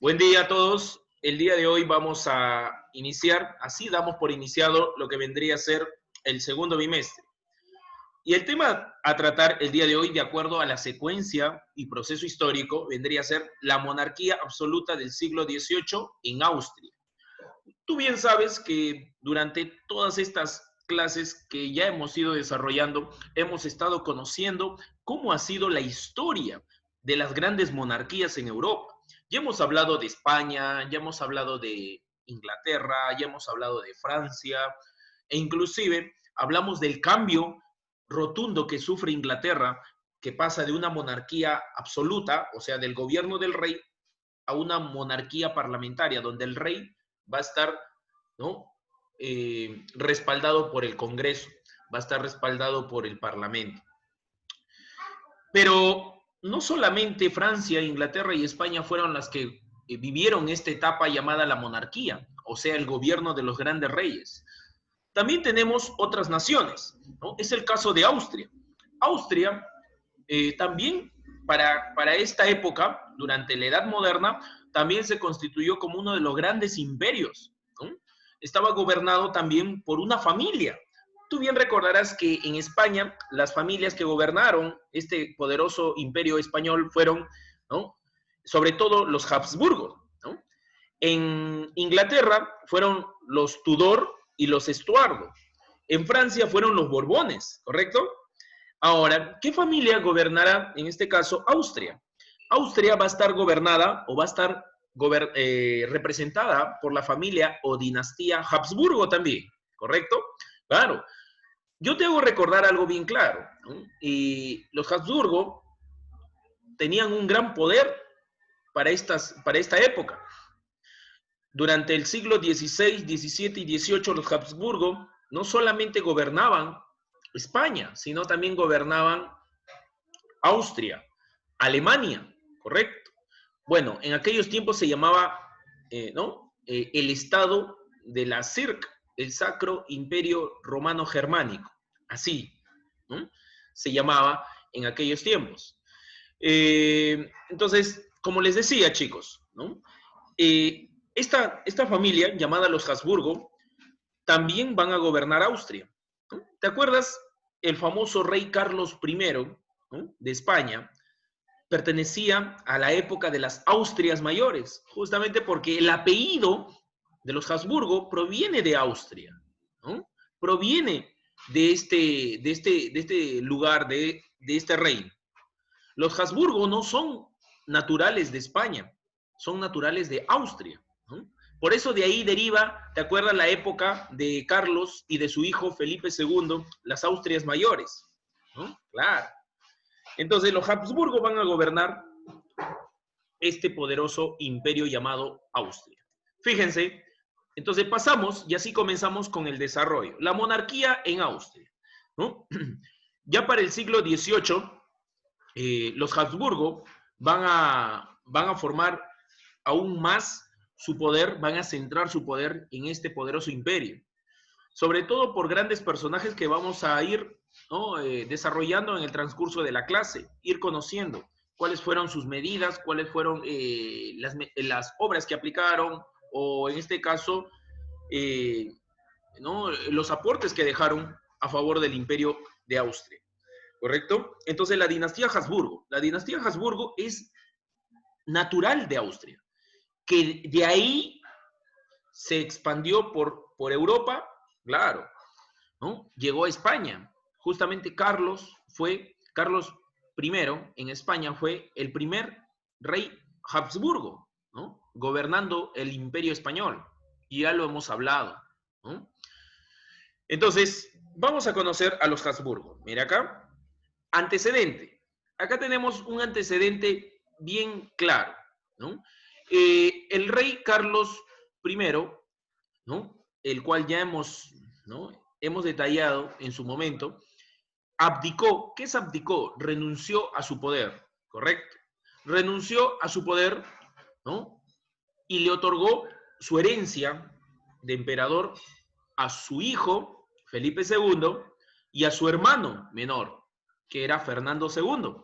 Buen día a todos. El día de hoy vamos a iniciar, así damos por iniciado lo que vendría a ser el segundo bimestre. Y el tema a tratar el día de hoy, de acuerdo a la secuencia y proceso histórico, vendría a ser la monarquía absoluta del siglo XVIII en Austria. Tú bien sabes que durante todas estas clases que ya hemos ido desarrollando, hemos estado conociendo cómo ha sido la historia de las grandes monarquías en Europa. Ya hemos hablado de España, ya hemos hablado de Inglaterra, ya hemos hablado de Francia, e inclusive hablamos del cambio rotundo que sufre Inglaterra, que pasa de una monarquía absoluta, o sea, del gobierno del rey, a una monarquía parlamentaria, donde el rey va a estar, ¿no? Respaldado por el Congreso, va a estar respaldado por el Parlamento. Pero no solamente Francia, Inglaterra y España fueron las que vivieron esta etapa llamada la monarquía, o sea, el gobierno de los grandes reyes. También tenemos otras naciones, ¿no? Es el caso de Austria. Austria también para esta época, durante la Edad Moderna, también se constituyó como uno de los grandes imperios, ¿no? Estaba gobernado también por una familia. Tú bien recordarás que en España las familias que gobernaron este poderoso imperio español fueron, ¿no? Sobre todo los Habsburgo, ¿no? En Inglaterra fueron los Tudor y los Estuardo. En Francia fueron los Borbones, ¿correcto? Ahora, ¿qué familia gobernará en este caso Austria? Austria va a estar gobernada o va a estar representada por la familia o dinastía Habsburgo también, ¿correcto? Claro. Yo te hago recordar algo bien claro, ¿no? Y los Habsburgo tenían un gran poder para esta época. Durante el siglo XVI, XVII y XVIII, los Habsburgo no solamente gobernaban España, sino también gobernaban Austria, Alemania, ¿correcto? Bueno, en aquellos tiempos se llamaba, ¿no? El Estado de la CIRC, el Sacro Imperio Romano Germánico, así, ¿no? Se llamaba en aquellos tiempos. Entonces, como les decía, chicos, ¿no? Esta familia, llamada los Habsburgo, también van a gobernar Austria, ¿no? ¿Te acuerdas? El famoso rey Carlos I, ¿no? De España, pertenecía a la época de las Austrias mayores, justamente porque el apellido de los Habsburgo proviene de Austria, ¿no? Proviene de este lugar, de este reino. Los Habsburgo no son naturales de España, son naturales de Austria, ¿no? Por eso de ahí deriva, ¿te acuerdas la época de Carlos y de su hijo Felipe II, las Austrias mayores? ¿No? Claro. Entonces los Habsburgo van a gobernar este poderoso imperio llamado Austria. Fíjense, entonces pasamos y así comenzamos con el desarrollo. La monarquía en Austria, ¿no? Ya para el siglo XVIII, los Habsburgo van a formar aún más su poder, van a centrar su poder en este poderoso imperio. Sobre todo por grandes personajes que vamos a ir, ¿no? Desarrollando en el transcurso de la clase, ir conociendo cuáles fueron sus medidas, cuáles fueron las obras que aplicaron, o en este caso, ¿no? Los aportes que dejaron a favor del imperio de Austria. ¿Correcto? Entonces la dinastía Habsburgo es natural de Austria, que de ahí se expandió por Europa, claro, ¿no? Llegó a España. Justamente Carlos I en España fue el primer rey Habsburgo, ¿no? Gobernando el imperio español. Y ya lo hemos hablado, ¿no? Entonces, vamos a conocer a los Habsburgo. Mira acá. Antecedente. Acá tenemos un antecedente bien claro, ¿no? El rey Carlos I, ¿no? El cual ya ¿no? hemos detallado en su momento, abdicó. ¿Qué es abdicó? Renunció a su poder, ¿correcto? Renunció a su poder, ¿no? Y le otorgó su herencia de emperador a su hijo, Felipe II, y a su hermano menor, que era Fernando II.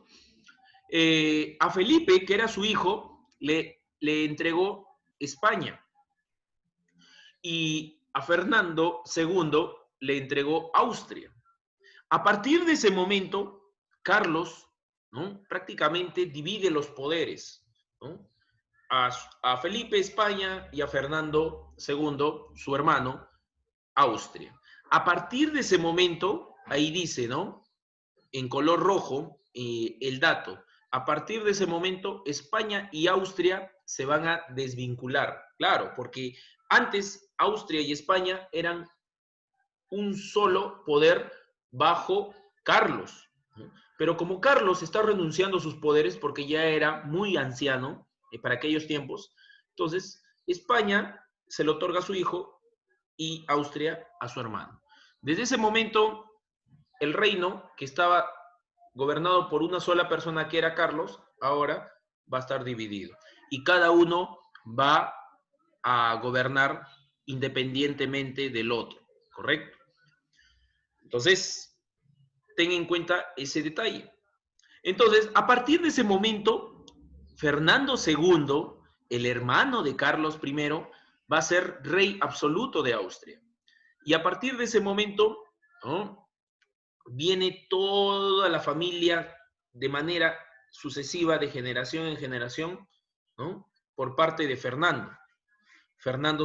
A Felipe, que era su hijo, le le entregó España y a Fernando II le entregó Austria. A partir de ese momento, Carlos, ¿no?, prácticamente divide los poderes, ¿no?, a Felipe España y a Fernando II, su hermano, Austria. A partir de ese momento, ahí dice, ¿no?, en color rojo, el dato. A partir de ese momento, España y Austria se van a desvincular. Claro, porque antes Austria y España eran un solo poder bajo Carlos, ¿no? Pero como Carlos está renunciando a sus poderes porque ya era muy anciano para aquellos tiempos, entonces España se le otorga a su hijo y Austria a su hermano. Desde ese momento, el reino, que estaba gobernado por una sola persona que era Carlos, ahora va a estar dividido. Y cada uno va a gobernar independientemente del otro, ¿correcto? Entonces, ten en cuenta ese detalle. Entonces, a partir de ese momento, Fernando II, el hermano de Carlos I, va a ser rey absoluto de Austria. Y a partir de ese momento, ¿no?, viene toda la familia de manera sucesiva, de generación en generación, ¿no?, por parte de Fernando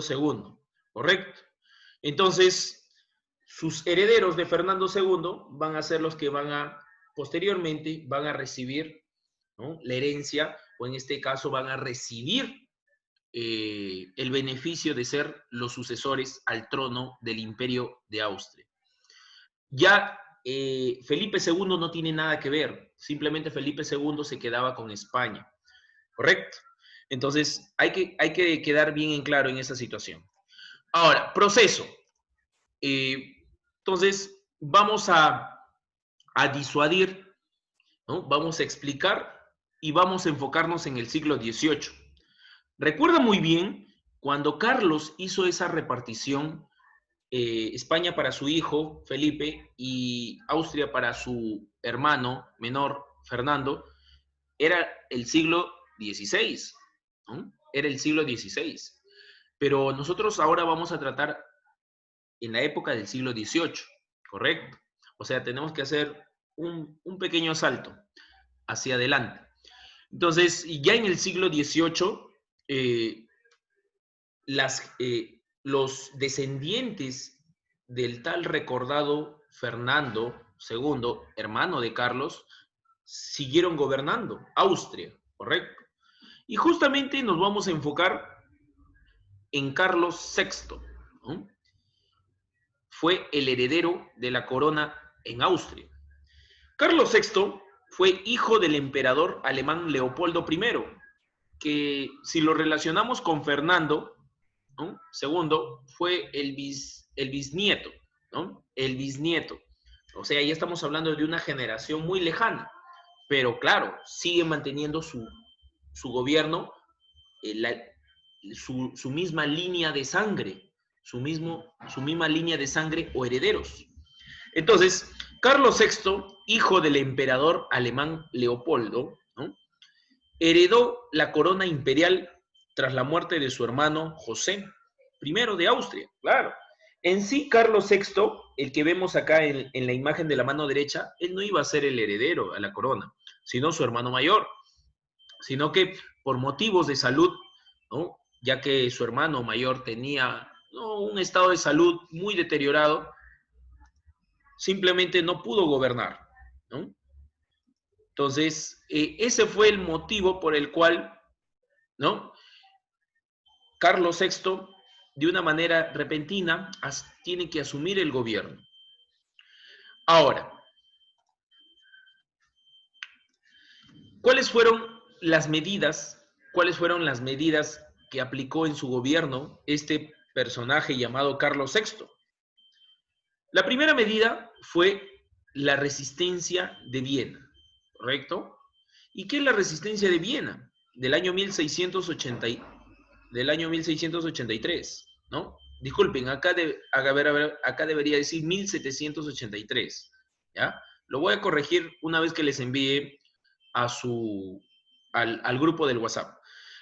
II, ¿correcto? Entonces, sus herederos de Fernando II van a ser los que posteriormente van a recibir, ¿no?, la herencia, o en este caso van a recibir el beneficio de ser los sucesores al trono del Imperio de Austria. Ya Felipe II no tiene nada que ver, simplemente Felipe II se quedaba con España, ¿correcto? Entonces, hay que quedar bien en claro en esa situación. Ahora, proceso. Entonces, vamos a disuadir, ¿no? Vamos a explicar y vamos a enfocarnos en el siglo XVIII. Recuerda muy bien cuando Carlos hizo esa repartición, España para su hijo Felipe y Austria para su hermano menor Fernando, era el siglo XVI, ¿no? Era el siglo XVI. Pero nosotros ahora vamos a tratar en la época del siglo XVIII, ¿correcto? O sea, tenemos que hacer un pequeño salto hacia adelante. Entonces, ya en el siglo XVIII, los descendientes del tal recordado Fernando II, hermano de Carlos, siguieron gobernando Austria, ¿correcto? Y justamente nos vamos a enfocar en Carlos VI, ¿no? Fue el heredero de la corona en Austria. Carlos VI fue hijo del emperador alemán Leopoldo I, que si lo relacionamos con Fernando, ¿no?, segundo, fue el bisnieto, ¿no? El bisnieto. O sea, ya estamos hablando de una generación muy lejana, pero claro, sigue manteniendo su gobierno, su misma línea de sangre, su misma línea de sangre o herederos. Entonces, Carlos VI, hijo del emperador alemán Leopoldo, ¿no?, heredó la corona imperial tras la muerte de su hermano José I de Austria. Claro. En sí, Carlos VI, el que vemos acá en la imagen de la mano derecha, él no iba a ser el heredero a la corona, sino su hermano mayor, sino que por motivos de salud, ¿no?, ya que su hermano mayor tenía, ¿no?, un estado de salud muy deteriorado, simplemente no pudo gobernar, ¿no? Entonces, ese fue el motivo por el cual, ¿no?, Carlos VI, de una manera repentina, tiene que asumir el gobierno. Ahora, ¿cuáles fueron las medidas que aplicó en su gobierno este personaje llamado Carlos VI? La primera medida fue la resistencia de Viena, ¿correcto? ¿Y qué es la resistencia de Viena? Del año 1683, ¿no? Disculpen, acá debería decir 1783, ¿ya? Lo voy a corregir una vez que les envíe al grupo del WhatsApp.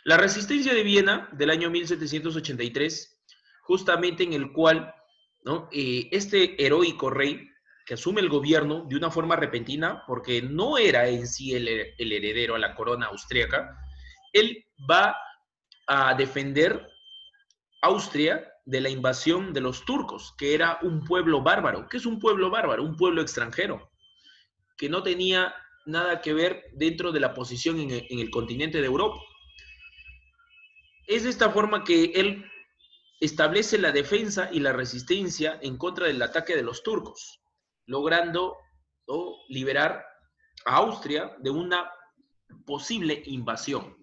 La resistencia de Viena del año 1783, justamente en el cual, ¿no? Este heroico rey que asume el gobierno de una forma repentina, porque no era en sí el heredero a la corona austríaca, él va a defender Austria de la invasión de los turcos, que era un pueblo bárbaro. ¿Qué es un pueblo bárbaro? Un pueblo extranjero, que no tenía nada que ver dentro de la posición en el continente de Europa. Es de esta forma que él establece la defensa y la resistencia en contra del ataque de los turcos, logrando, ¿no?, liberar a Austria de una posible invasión.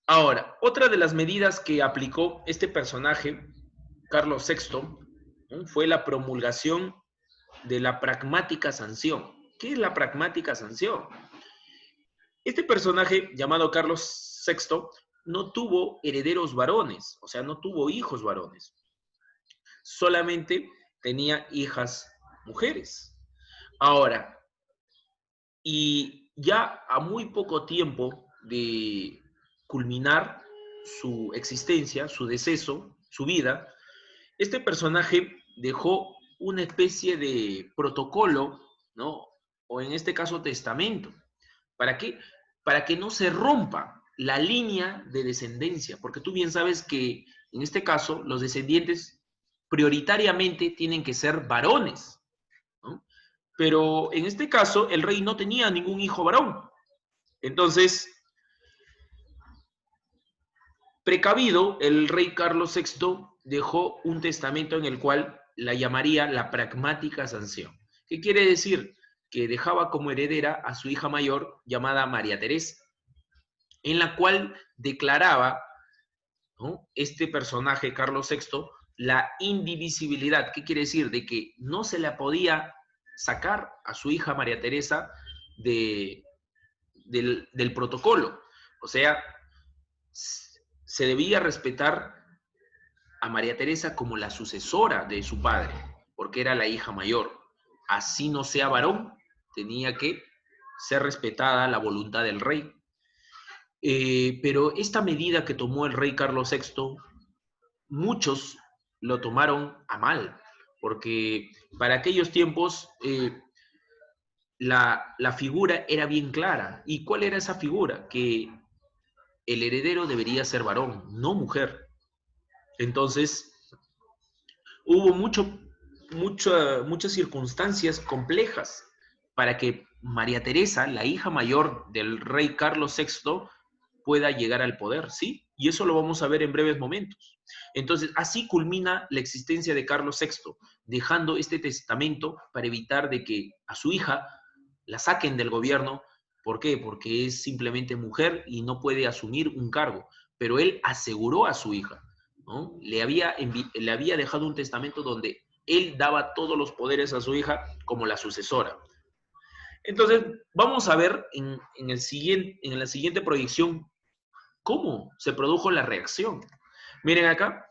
Ahora, otra de las medidas que aplicó este personaje, Carlos VI, ¿no?, fue la promulgación de la pragmática sanción. ¿Qué es la pragmática sanción? Este personaje llamado Carlos VI no tuvo herederos varones, o sea, no tuvo hijos varones. Solamente tenía hijas mujeres. Ahora, y ya a muy poco tiempo de culminar su existencia, su deceso, su vida, este personaje dejó una especie de protocolo, ¿no? O en este caso testamento. ¿Para qué? Para que no se rompa la línea de descendencia, porque tú bien sabes que en este caso los descendientes prioritariamente tienen que ser varones, ¿no? Pero en este caso el rey no tenía ningún hijo varón. Entonces, precavido, el rey Carlos VI dejó un testamento en el cual la llamaría la pragmática sanción. ¿Qué quiere decir? Que dejaba como heredera a su hija mayor llamada María Teresa, en la cual declaraba, ¿no?, este personaje, Carlos VI, la indivisibilidad. ¿Qué quiere decir? De que no se la podía sacar a su hija María Teresa del protocolo. O sea, se debía respetar a María Teresa como la sucesora de su padre, porque era la hija mayor. Así no sea varón, tenía que ser respetada la voluntad del rey. Pero esta medida que tomó el rey Carlos VI, muchos lo tomaron a mal, porque para aquellos tiempos la figura era bien clara. ¿Y cuál era esa figura? Que el heredero debería ser varón, no mujer. Entonces, hubo muchas circunstancias complejas para que María Teresa, la hija mayor del rey Carlos VI, pueda llegar al poder, ¿sí? Y eso lo vamos a ver en breves momentos. Entonces, así culmina la existencia de Carlos VI, dejando este testamento para evitar de que a su hija la saquen del gobierno. ¿Por qué? Porque es simplemente mujer y no puede asumir un cargo. Pero él aseguró a su hija, ¿no? Le había dejado un testamento donde él daba todos los poderes a su hija como la sucesora. Entonces, vamos a ver en la siguiente proyección cómo se produjo la reacción. Miren acá,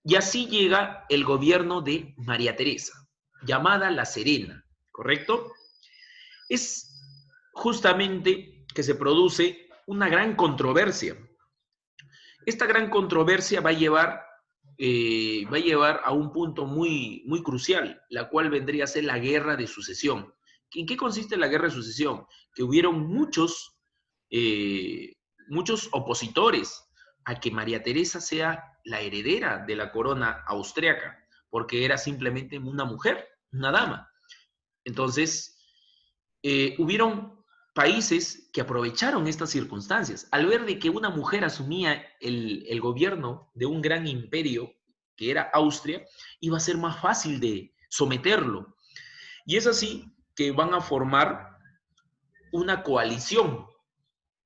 y así llega el gobierno de María Teresa, llamada La Serena, ¿correcto? Es justamente que se produce una gran controversia. Esta gran controversia va a llevar a un punto muy, muy crucial, la cual vendría a ser la guerra de sucesión. ¿En qué consiste la guerra de sucesión? Que hubieron muchos opositores a que María Teresa sea la heredera de la corona austriaca, porque era simplemente una mujer, una dama. Entonces, hubieron países que aprovecharon estas circunstancias. Al ver de que una mujer asumía el gobierno de un gran imperio, que era Austria, iba a ser más fácil de someterlo. Y es así que van a formar una coalición,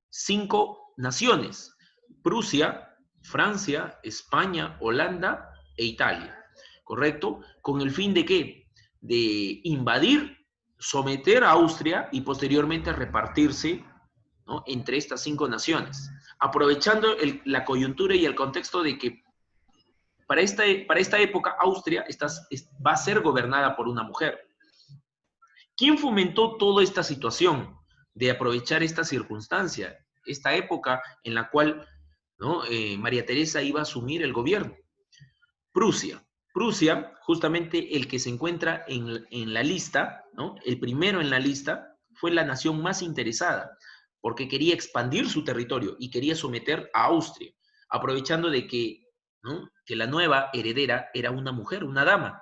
5 naciones: Prusia, Francia, España, Holanda e Italia, ¿correcto? ¿Con el fin de qué? De invadir, someter a Austria y posteriormente repartirse, ¿no?, entre estas 5 naciones, aprovechando la coyuntura y el contexto de que para esta época Austria va a ser gobernada por una mujer. ¿Quién fomentó toda esta situación de aprovechar esta circunstancia? esta época en la cual, ¿no? María Teresa iba a asumir el gobierno. Prusia. Prusia, justamente el que se encuentra en la lista, ¿no? El primero en la lista, fue la nación más interesada, porque quería expandir su territorio y quería someter a Austria, aprovechando de que, ¿no? Que la nueva heredera era una mujer, una dama.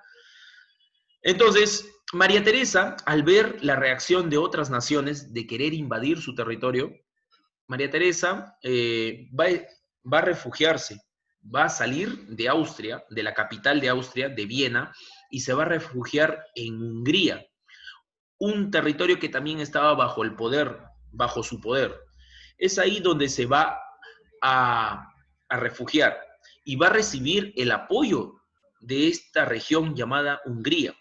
Entonces, María Teresa, al ver la reacción de otras naciones de querer invadir su territorio, María Teresa va a refugiarse, va a salir de Austria, de la capital de Austria, de Viena, y se va a refugiar en Hungría, un territorio que también estaba bajo el poder, bajo su poder. Es ahí donde se va a refugiar y va a recibir el apoyo de esta región llamada Hungría.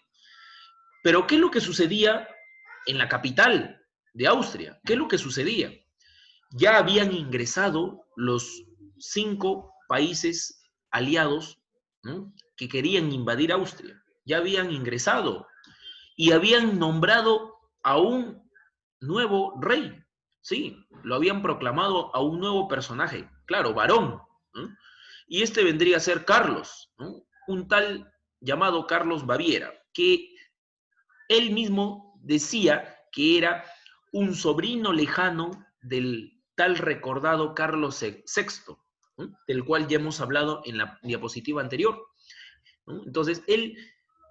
Pero ¿qué es lo que sucedía en la capital de Austria? ¿Qué es lo que sucedía? Ya habían ingresado los 5 países aliados, ¿no? Que querían invadir Austria. Ya habían ingresado y habían nombrado a un nuevo rey. Sí, lo habían proclamado a un nuevo personaje, claro, varón, ¿no? Y este vendría a ser Carlos, ¿no? Un tal llamado Carlos Baviera, que él mismo decía que era un sobrino lejano del tal recordado Carlos VI, ¿no? Del cual ya hemos hablado en la diapositiva anterior, ¿no? Entonces, él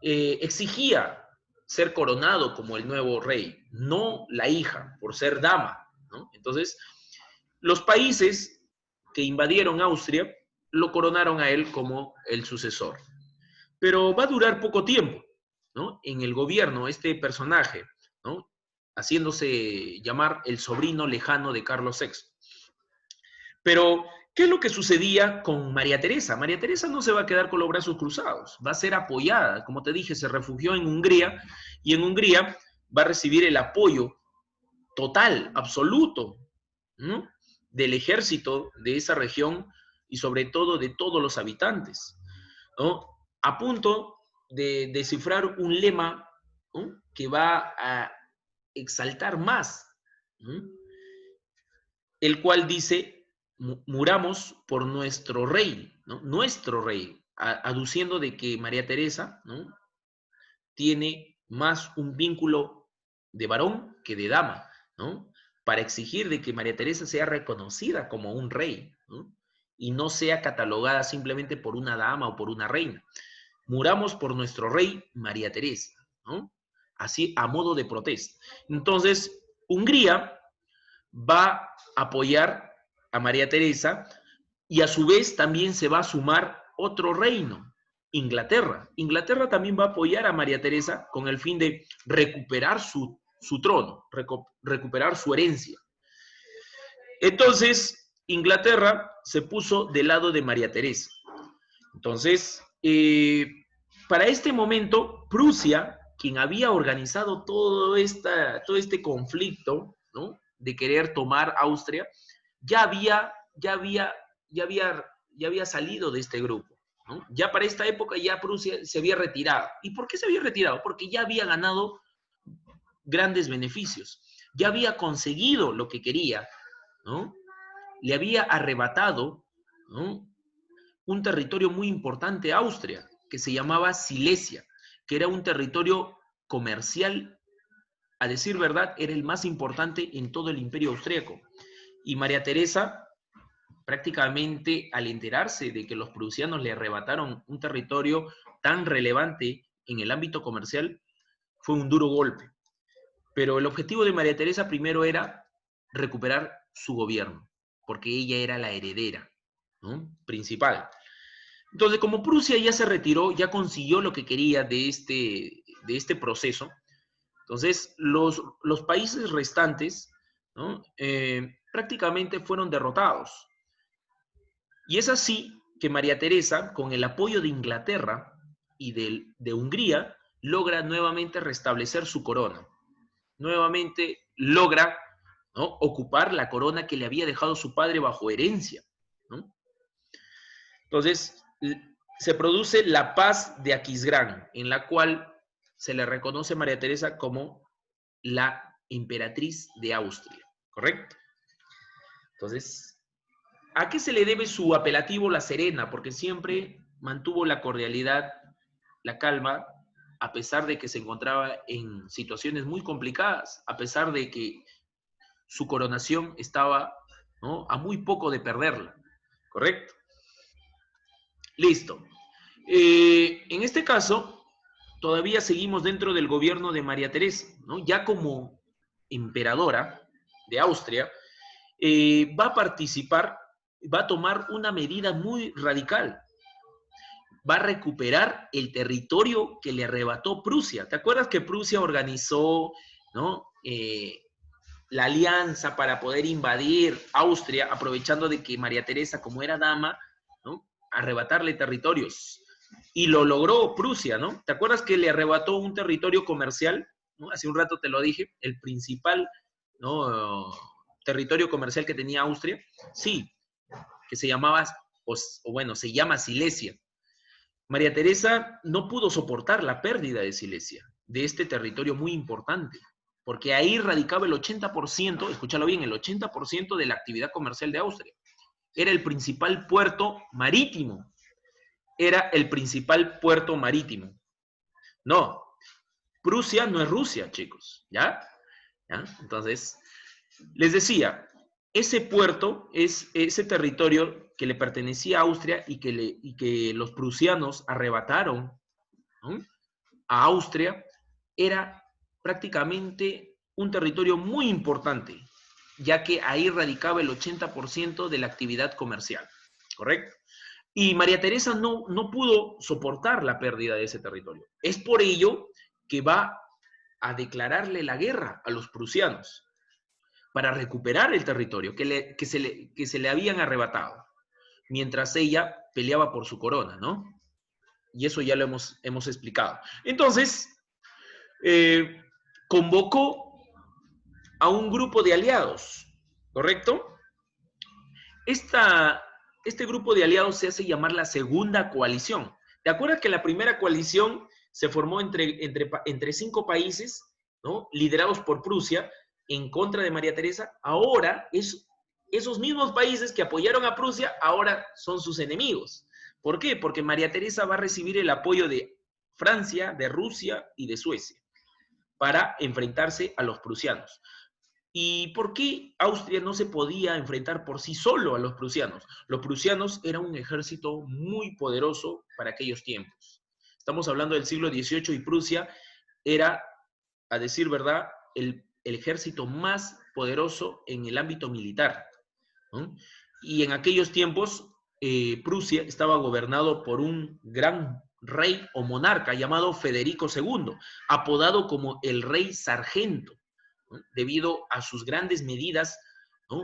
exigía ser coronado como el nuevo rey, no la hija, por ser dama, ¿no? Entonces, los países que invadieron Austria lo coronaron a él como el sucesor. Pero va a durar poco tiempo, ¿no? En el gobierno, este personaje, ¿no? Haciéndose llamar el sobrino lejano de Carlos VI. Pero, ¿qué es lo que sucedía con María Teresa? María Teresa no se va a quedar con los brazos cruzados, va a ser apoyada. Como te dije, se refugió en Hungría y en Hungría va a recibir el apoyo total, absoluto, ¿no? Del ejército de esa región y sobre todo de todos los habitantes, ¿no? A punto de descifrar un lema, ¿no? Que va a exaltar más, ¿no? El cual dice, muramos por nuestro rey, ¿no? Nuestro rey, aduciendo de que María Teresa, ¿no? Tiene más un vínculo de varón que de dama, ¿no? Para exigir de que María Teresa sea reconocida como un rey, ¿no? Y no sea catalogada simplemente por una dama o por una reina. Muramos por nuestro rey María Teresa, ¿no? Así a modo de protesta. Entonces, Hungría va a apoyar a María Teresa y a su vez también se va a sumar otro reino, Inglaterra. Inglaterra también va a apoyar a María Teresa con el fin de recuperar su trono, recuperar su herencia. Entonces, Inglaterra se puso del lado de María Teresa. Entonces, para este momento, Prusia, quien había organizado todo este conflicto, ¿no? De querer tomar Austria, ya había salido de este grupo, ¿no? Ya para esta época ya Prusia se había retirado. ¿Y por qué se había retirado? Porque ya había ganado grandes beneficios, ya había conseguido lo que quería, ¿no? Le había arrebatado, ¿no? Un territorio muy importante a Austria, que se llamaba Silesia, que era un territorio comercial, a decir verdad, era el más importante en todo el imperio austríaco. Y María Teresa, prácticamente al enterarse de que los prusianos le arrebataron un territorio tan relevante en el ámbito comercial, fue un duro golpe. Pero el objetivo de María Teresa primero era recuperar su gobierno, porque ella era la heredera, ¿no? Principal. Entonces, como Prusia ya se retiró, ya consiguió lo que quería de este proceso, entonces los países restantes, ¿no? Prácticamente fueron derrotados. Y es así que María Teresa, con el apoyo de Inglaterra y de Hungría, logra nuevamente restablecer su corona. Nuevamente logra, ¿no? Ocupar la corona que le había dejado su padre bajo herencia, ¿no? Entonces, se produce la paz de Aquisgrán, en la cual se le reconoce a María Teresa como la emperatriz de Austria, ¿correcto? Entonces, ¿a qué se le debe su apelativo La Serena? Porque siempre mantuvo la cordialidad, la calma, a pesar de que se encontraba en situaciones muy complicadas, a pesar de que su coronación estaba, ¿no?, a muy poco de perderla. ¿Correcto? Listo. En este caso, todavía seguimos dentro del gobierno de María Teresa, ¿no? Ya como emperadora de Austria, va a participar, va a tomar una medida muy radical. Va a recuperar el territorio que le arrebató Prusia. ¿Te acuerdas que Prusia organizó, ¿no?, la alianza para poder invadir Austria, aprovechando de que María Teresa, como era dama, ¿no?, arrebatarle territorios? Y lo logró Prusia, ¿no? ¿Te acuerdas que le arrebató un territorio comercial? ¿No? Hace un rato te lo dije, el principal, ¿no?, territorio comercial que tenía Austria. Sí, que se llamaba, o bueno, se llama Silesia. María Teresa no pudo soportar la pérdida de Silesia, de este territorio muy importante, porque ahí radicaba el 80%, escúchalo bien, el 80% de la actividad comercial de Austria. Era el principal puerto marítimo. Era el principal puerto marítimo. No, Prusia no es Rusia, chicos, ¿ya? ¿Ya? Entonces, les decía, ese puerto es ese territorio que le pertenecía a Austria y que los prusianos arrebataron, ¿no?, a Austria, era prácticamente un territorio muy importante, ya que ahí radicaba el 80% de la actividad comercial, ¿correcto? Y María Teresa no pudo soportar la pérdida de ese territorio. Es por ello que va a declararle la guerra a los prusianos para recuperar el territorio que se le habían arrebatado, mientras ella peleaba por su corona, ¿no? Y eso ya lo hemos explicado. Entonces, eh, convocó a un grupo de aliados, ¿correcto? Esta, este grupo de aliados se hace llamar la Segunda Coalición. ¿Te acuerdas que la primera coalición se formó entre 5 países, ¿no?, liderados por Prusia, en contra de María Teresa? Ahora, esos mismos países que apoyaron a Prusia, ahora son sus enemigos. ¿Por qué? Porque María Teresa va a recibir el apoyo de Francia, de Rusia y de Suecia para enfrentarse a los prusianos. ¿Y por qué Austria no se podía enfrentar por sí solo a los prusianos? Los prusianos eran un ejército muy poderoso para aquellos tiempos. Estamos hablando del siglo XVIII y Prusia era, a decir verdad, el ejército más poderoso en el ámbito militar, ¿no? Y en aquellos tiempos, Prusia estaba gobernado por un gran rey o monarca llamado Federico II, apodado como el Rey Sargento, ¿no?, debido a sus grandes medidas, ¿no?,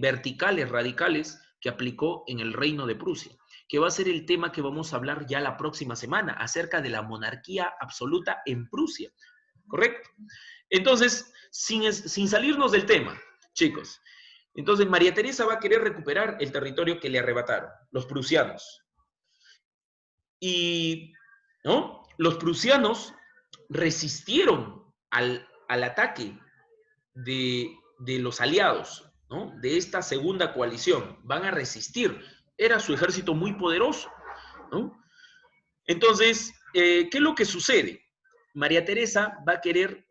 verticales, radicales, que aplicó en el reino de Prusia, que va a ser el tema que vamos a hablar ya la próxima semana, acerca de la monarquía absoluta en Prusia, ¿correcto? Entonces, sin salirnos del tema, chicos, entonces María Teresa va a querer recuperar el territorio que le arrebataron los prusianos. Y, ¿no?, los prusianos resistieron al ataque de los aliados, ¿no?, de esta segunda coalición. Van a resistir. Era su ejército muy poderoso, ¿no? Entonces, ¿qué es lo que sucede? María Teresa va a querer,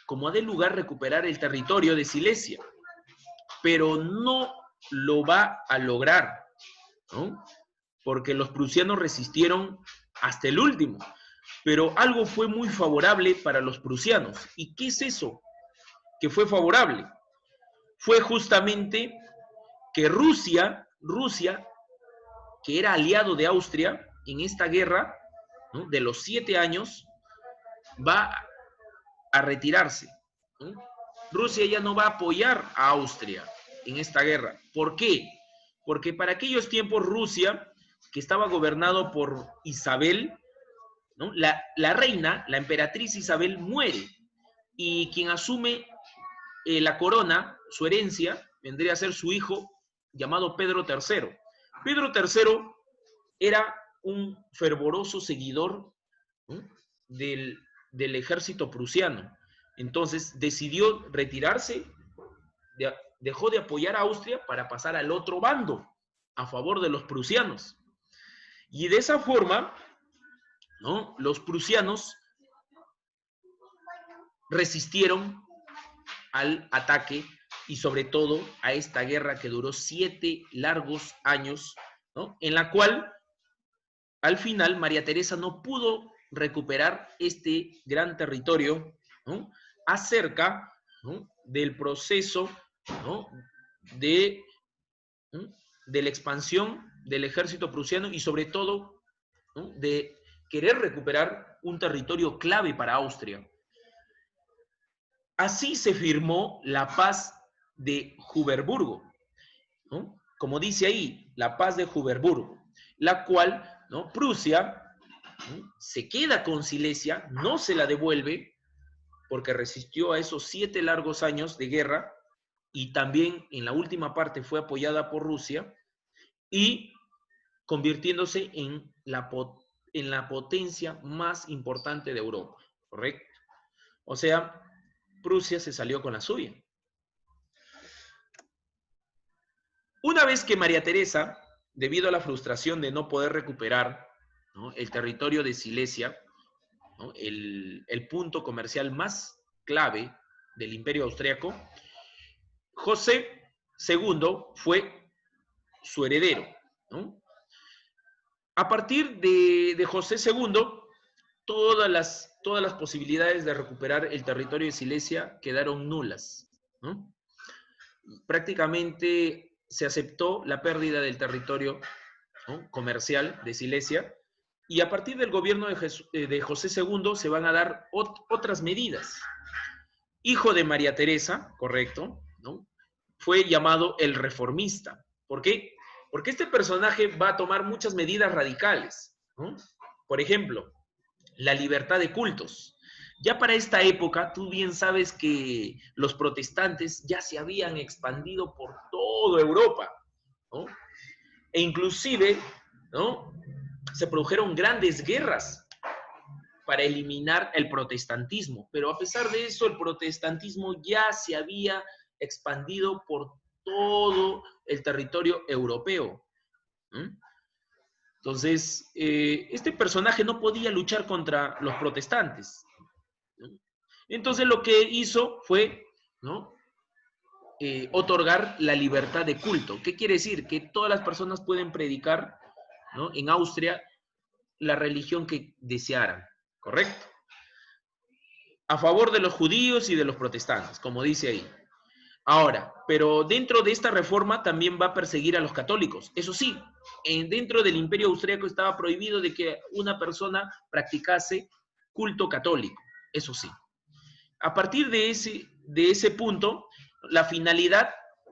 como de lugar, recuperar el territorio de Silesia, pero no lo va a lograr, ¿no?, porque los prusianos resistieron hasta el último. Pero algo fue muy favorable para los prusianos. ¿Y qué es eso que fue favorable? Fue justamente que Rusia, que era aliado de Austria en esta guerra, ¿no?, de los 7 años, va a retirarse, ¿no? Rusia ya no va a apoyar a Austria en esta guerra. ¿Por qué? Porque para aquellos tiempos Rusia, que estaba gobernado por Isabel, ¿no?, la reina, la emperatriz Isabel, muere, y quien asume la corona, su herencia, vendría a ser su hijo, llamado Pedro III. Pedro III era un fervoroso seguidor, ¿no?, del ejército prusiano. Entonces decidió retirarse dejó de apoyar a Austria para pasar al otro bando, a favor de los prusianos. Y de esa forma, ¿no?, los prusianos resistieron al ataque y sobre todo a esta guerra que duró 7 largos años, ¿no?, en la cual al final María Teresa no pudo recuperar este gran territorio, ¿no?, acerca, ¿no?, del proceso, ¿no?, de, ¿no?, de la expansión del ejército prusiano y sobre todo, ¿no?, de querer recuperar un territorio clave para Austria. Así se firmó la paz de Huberburgo, ¿no?, como dice ahí, la paz de Huberburgo, la cual, ¿no?, Prusia, ¿no?, se queda con Silesia, no se la devuelve, porque resistió a esos 7 largos años de guerra, y también en la última parte fue apoyada por Rusia, y convirtiéndose en la potencia más importante de Europa, ¿correcto? O sea, Prusia se salió con la suya. Una vez que María Teresa, debido a la frustración de no poder recuperar, ¿no?, el territorio de Silesia, ¿no?, el punto comercial más clave del Imperio Austriaco, José II fue su heredero, ¿no? A partir de José II, todas las posibilidades de recuperar el territorio de Silesia quedaron nulas, ¿no? Prácticamente se aceptó la pérdida del territorio, ¿no?, comercial de Silesia, y a partir del gobierno de José II se van a dar otras medidas. Hijo de María Teresa, correcto, ¿no?, fue llamado el reformista. ¿Por qué? Porque este personaje va a tomar muchas medidas radicales, ¿no? Por ejemplo, la libertad de cultos. Ya para esta época, tú bien sabes que los protestantes ya se habían expandido por toda Europa, ¿no? E inclusive, ¿no?, se produjeron grandes guerras para eliminar el protestantismo, pero a pesar de eso, el protestantismo ya se había expandido por todo el territorio europeo. Entonces, este personaje no podía luchar contra los protestantes, ¿no? Entonces, lo que hizo fue, ¿no?, otorgar la libertad de culto. ¿Qué quiere decir? Que todas las personas pueden predicar, ¿no?, en Austria la religión que desearan, ¿correcto? A favor de los judíos y de los protestantes, como dice ahí. Ahora, pero dentro de esta reforma también va a perseguir a los católicos. Eso sí, dentro del Imperio Austríaco estaba prohibido de que una persona practicase culto católico. Eso sí. A partir de ese punto, la finalidad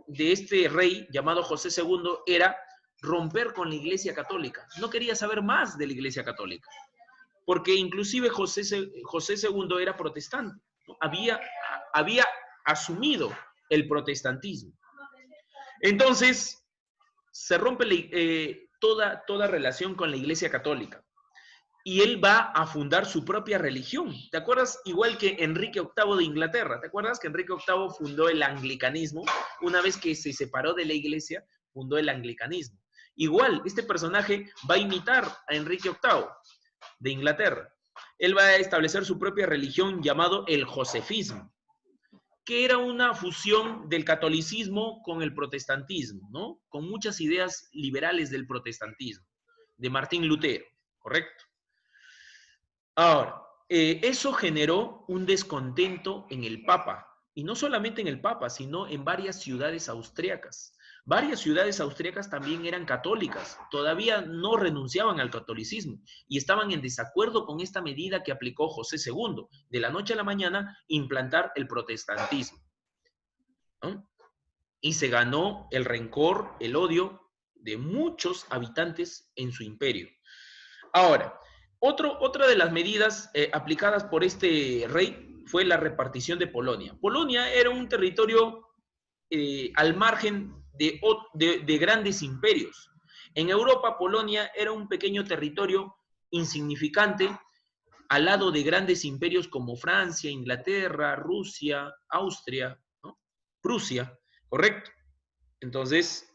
de este rey llamado José II era romper con la Iglesia Católica. No quería saber más de la Iglesia Católica, porque inclusive José II era protestante, ¿no? Había asumido el protestantismo. Entonces, se rompe toda relación con la Iglesia Católica. Y él va a fundar su propia religión. ¿Te acuerdas? Igual que Enrique VIII de Inglaterra. ¿Te acuerdas que Enrique VIII fundó el anglicanismo? Una vez que se separó de la Iglesia, fundó el anglicanismo. Igual, este personaje va a imitar a Enrique VIII de Inglaterra. Él va a establecer su propia religión llamado el josefismo, que era una fusión del catolicismo con el protestantismo, ¿no? Con muchas ideas liberales del protestantismo, de Martín Lutero, ¿correcto? Ahora, eso generó un descontento en el Papa, y no solamente en el Papa, sino en varias ciudades austriacas. Varias ciudades austriacas también eran católicas, todavía no renunciaban al catolicismo y estaban en desacuerdo con esta medida que aplicó José II, de la noche a la mañana implantar el protestantismo, ¿no? Y se ganó el rencor, el odio de muchos habitantes en su imperio. Ahora, otra de las medidas aplicadas por este rey fue la repartición de Polonia. Polonia era un territorio al margen de grandes imperios. En Europa, Polonia era un pequeño territorio insignificante al lado de grandes imperios como Francia, Inglaterra, Rusia, Austria, ¿no?, Prusia. ¿correcto? Entonces,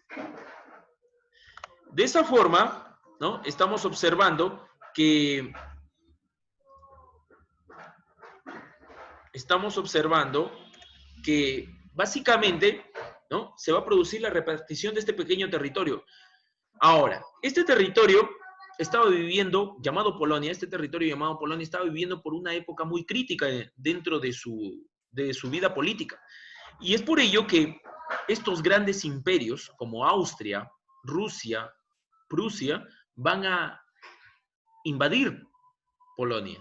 de esa forma, ¿no? Estamos observando que básicamente, ¿no? Se va a producir la repartición de este pequeño territorio. Ahora, este territorio estaba viviendo, llamado Polonia, este territorio llamado Polonia estaba viviendo por una época muy crítica dentro de su vida política. Y es por ello que estos grandes imperios como Austria, Rusia, Prusia, van a invadir Polonia.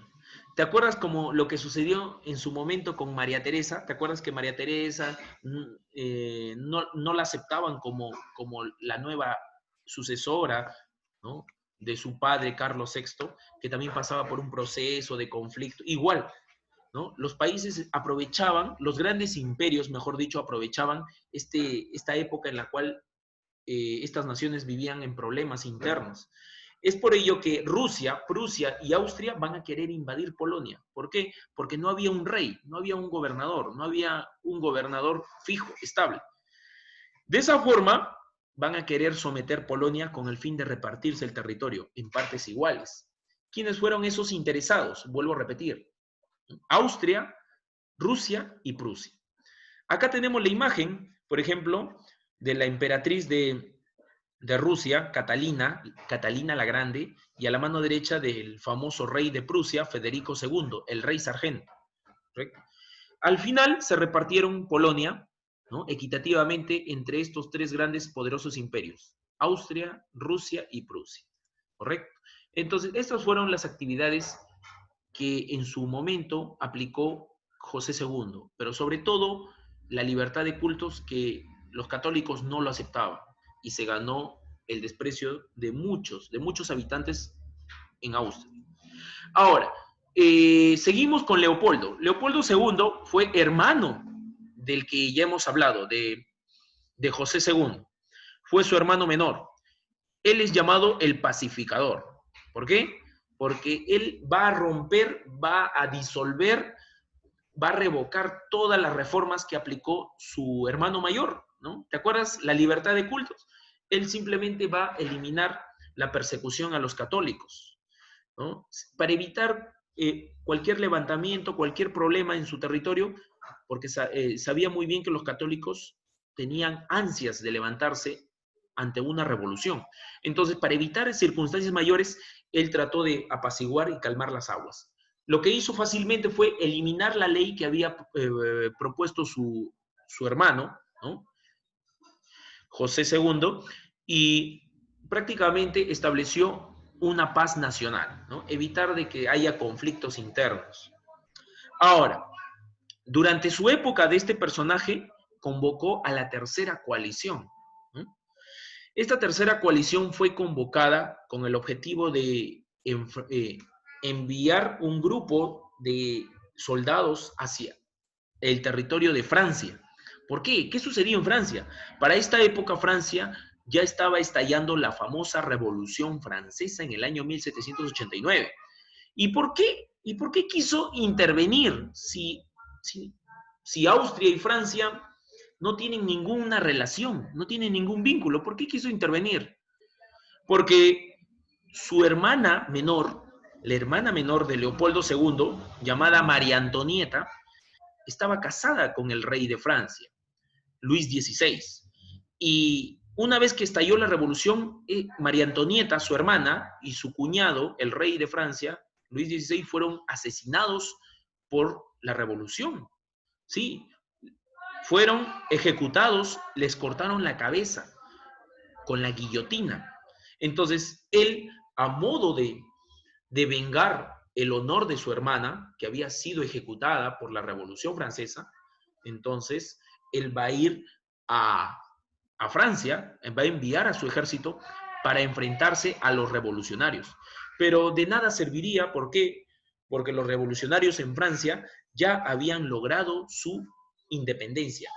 ¿Te acuerdas como lo que sucedió en su momento con María Teresa? ¿Te acuerdas que María Teresa no la aceptaban como la nueva sucesora, ¿no? De su padre Carlos VI, que también pasaba por un proceso de conflicto? Igual, ¿no? Los países aprovechaban, los grandes imperios, mejor dicho, aprovechaban esta época en la cual estas naciones vivían en problemas internos. Es por ello que Rusia, Prusia y Austria van a querer invadir Polonia. ¿Por qué? Porque no había un rey, no había un gobernador fijo, estable. De esa forma, van a querer someter Polonia con el fin de repartirse el territorio en partes iguales. ¿Quiénes fueron esos interesados? Vuelvo a repetir. Austria, Rusia y Prusia. Acá tenemos la imagen, por ejemplo, de la emperatriz de Rusia, Catalina la Grande, y a la mano derecha del famoso rey de Prusia, Federico II, el rey sargento. ¿Correcto? Al final se repartieron Polonia, ¿no? Equitativamente entre estos tres grandes poderosos imperios, Austria, Rusia y Prusia. ¿Correcto? Entonces, estas fueron las actividades que en su momento aplicó José II, pero sobre todo la libertad de cultos que los católicos no lo aceptaban y se ganó el desprecio de muchos habitantes en Austria. Ahora, seguimos con Leopoldo. Leopoldo II fue hermano del que ya hemos hablado, de José II. Fue su hermano menor. Él es llamado el pacificador. ¿Por qué? Porque él va a romper, va a disolver, va a revocar todas las reformas que aplicó su hermano mayor, ¿no? ¿Te acuerdas? La libertad de cultos. Él simplemente va a eliminar la persecución a los católicos, ¿no? Para evitar cualquier levantamiento, cualquier problema en su territorio, porque sabía muy bien que los católicos tenían ansias de levantarse ante una revolución. Entonces, para evitar circunstancias mayores, él trató de apaciguar y calmar las aguas. Lo que hizo fácilmente fue eliminar la ley que había propuesto su hermano, ¿no? José II, y prácticamente estableció una paz nacional, ¿no? Evitar de que haya conflictos internos. Ahora, durante su época de este personaje, convocó a la tercera coalición. ¿No? Esta tercera coalición fue convocada con el objetivo de enviar un grupo de soldados hacia el territorio de Francia. ¿Por qué? ¿Qué sucedió en Francia? Para esta época Francia ya estaba estallando la famosa Revolución Francesa en el año 1789. ¿Y por qué? ¿Y por qué quiso intervenir si Austria y Francia no tienen ninguna relación, no tienen ningún vínculo? ¿Por qué quiso intervenir? Porque su hermana menor, la hermana menor de Leopoldo II, llamada María Antonieta, estaba casada con el rey de Francia, Luis XVI. Y una vez que estalló la revolución, María Antonieta, su hermana, y su cuñado, el rey de Francia, Luis XVI, fueron asesinados por la revolución. Sí, fueron ejecutados, les cortaron la cabeza con la guillotina. Entonces, él, a modo de vengar el honor de su hermana, que había sido ejecutada por la Revolución Francesa, entonces él va a ir a Francia, va a enviar a su ejército para enfrentarse a los revolucionarios. Pero de nada serviría, ¿por qué? Porque los revolucionarios en Francia ya habían logrado su independencia.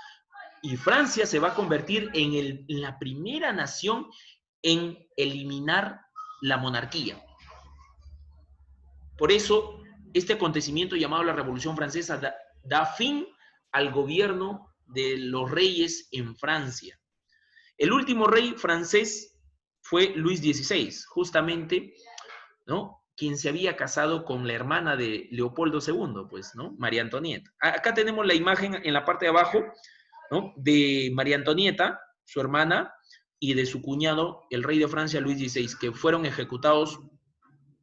Y Francia se va a convertir en la primera nación en eliminar la monarquía. Por eso, este acontecimiento llamado la Revolución Francesa da fin al gobierno de los reyes en Francia. El último rey francés fue Luis XVI, justamente, ¿no? Quien se había casado con la hermana de Leopoldo II, pues, ¿no? María Antonieta. Acá tenemos la imagen en la parte de abajo, ¿no? De María Antonieta, su hermana, y de su cuñado, el rey de Francia, Luis XVI, que fueron ejecutados,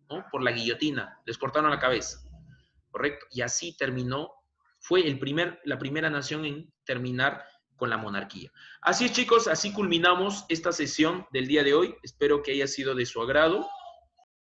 ¿no? Por la guillotina, les cortaron la cabeza, ¿correcto? Y así terminó, fue la primera nación en terminar con la monarquía. Así es, chicos, así culminamos esta sesión del día de hoy. Espero que haya sido de su agrado.